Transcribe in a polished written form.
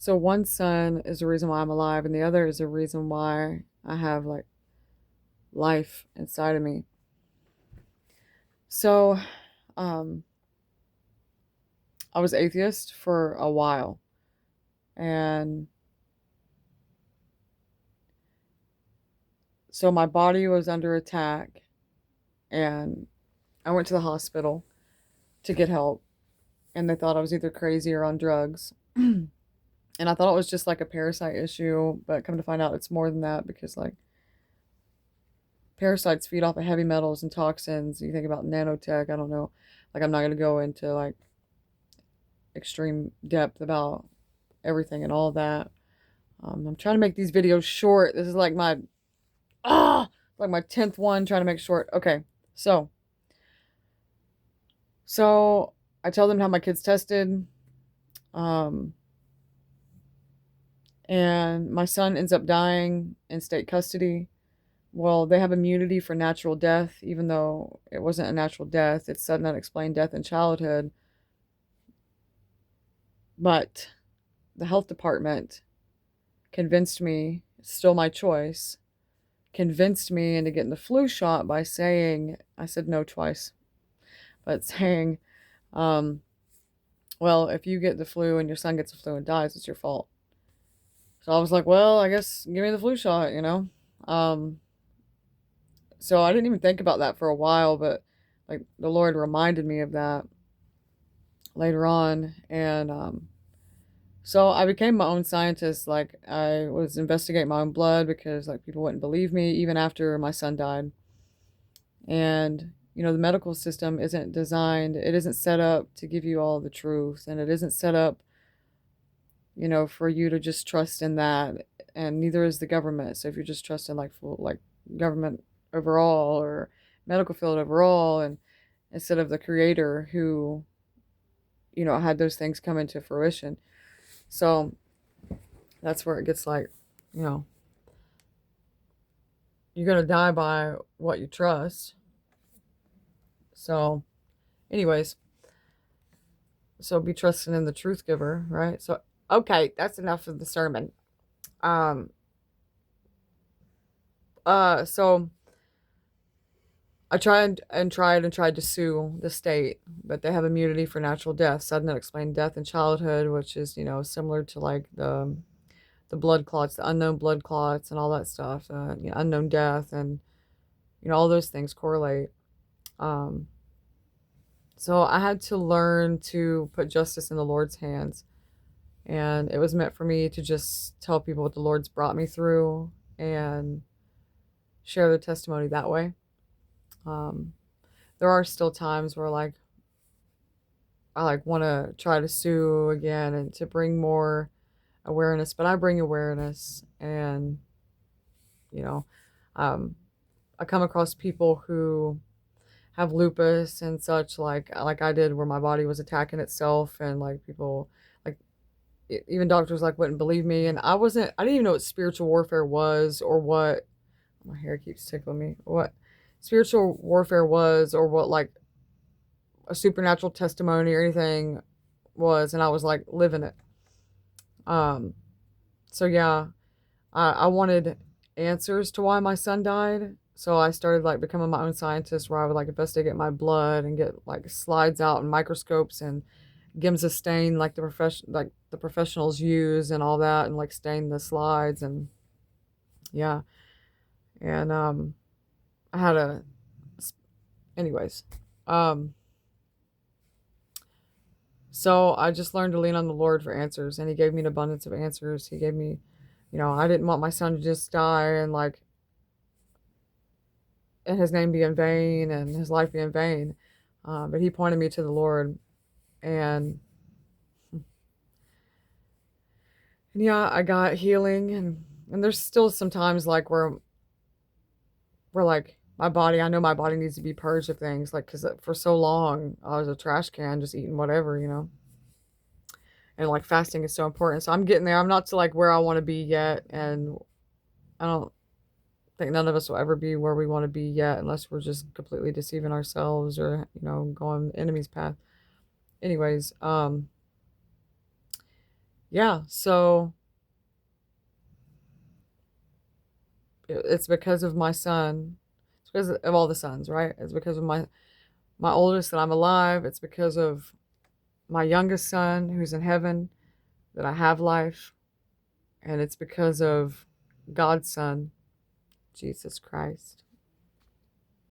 So one son is the reason why I'm alive, and the other is the reason why I have like life inside of me. So, um, I was atheist for a while, and so my body was under attack, and I went to the hospital to get help, and they thought I was either crazy or on drugs. And I thought it was just like a parasite issue, but come to find out it's more than that because like parasites feed off of heavy metals and toxins. You think about nanotech, I don't know. Like I'm not going to go into like extreme depth about everything and all that. I'm trying to make these videos short. This is like my ah like my 10th one trying to make short. Okay. So, so I tell them to have my kids tested. Um and my son ends up dying in state custody. Well, they have immunity for natural death, even though it wasn't a natural death. It's sudden unexplained death in childhood. But the health department convinced me, it's still my choice, convinced me into getting the flu shot by saying, I said no twice, but saying, um, well, if you get the flu and your son gets the flu and dies, it's your fault. So I was like, well, I guess give me the flu shot, you know? Um, so I didn't even think about that for a while, but like the Lord reminded me of that later on. And so I became my own scientist. Like I was investigating my own blood because like people wouldn't believe me even after my son died. And you know, the medical system isn't designed, it isn't set up to give you all the truth, and it isn't set up, you know, for you to just trust in that. And neither is the government. So if you're just trusting like full like government overall or medical field overall and instead of the creator who, you know, had those things come into fruition. So that's where it gets like, you know, you're going to die by what you trust. So, anyways, so be trusting in the truth giver, right? So, okay, that's enough of the sermon. Um, so I tried to sue the state, but they have immunity for natural death, sudden unexplained death in childhood, which is, you know, similar to like the blood clots, the unknown blood clots, and all that stuff, you know, unknown death, and you know all those things correlate. Um, so I had to learn to put justice in the Lord's hands, and it was meant for me to just tell people what the Lord's brought me through and share the testimony that way. Um, there are still times where like I like want to try to sue again and to bring more awareness, but I bring awareness and you know, um, I come across people who have lupus and such like I did where my body was attacking itself and like people like even doctors like wouldn't believe me and I didn't even know what spiritual warfare was or what my hair keeps tickling me what spiritual warfare was or what like a supernatural testimony or anything was, and I was like living it. um so yeah, I wanted answers to why my son died. So I started like becoming my own scientist where I would like investigate my blood and get like slides out and microscopes and Giemsa stain like the professionals use and all that and like stain the slides and yeah. And I had a anyways. Um so I just learned to lean on the Lord for answers and he gave me an abundance of answers. He gave me, you know, I didn't want my son to just die and like and his name be in vain and his life be in vain. But he pointed me to the Lord, and, and yeah, I got healing, and there's still some times like where like my body, I know my body needs to be purged of things, like because for so long I was a trash can, just eating whatever, you know. And like fasting is so important. So I'm getting there. I'm not to like where I want to be yet, and I don't think none of us will ever be where we want to be yet, unless we're just completely deceiving ourselves or you know going the enemy's path. Anyways, yeah, so it's because of my son. It's because of all the sons, right? It's because of my oldest that I'm alive. It's because of my youngest son who's in heaven that I have life. And it's because of God's son, Jesus Christ.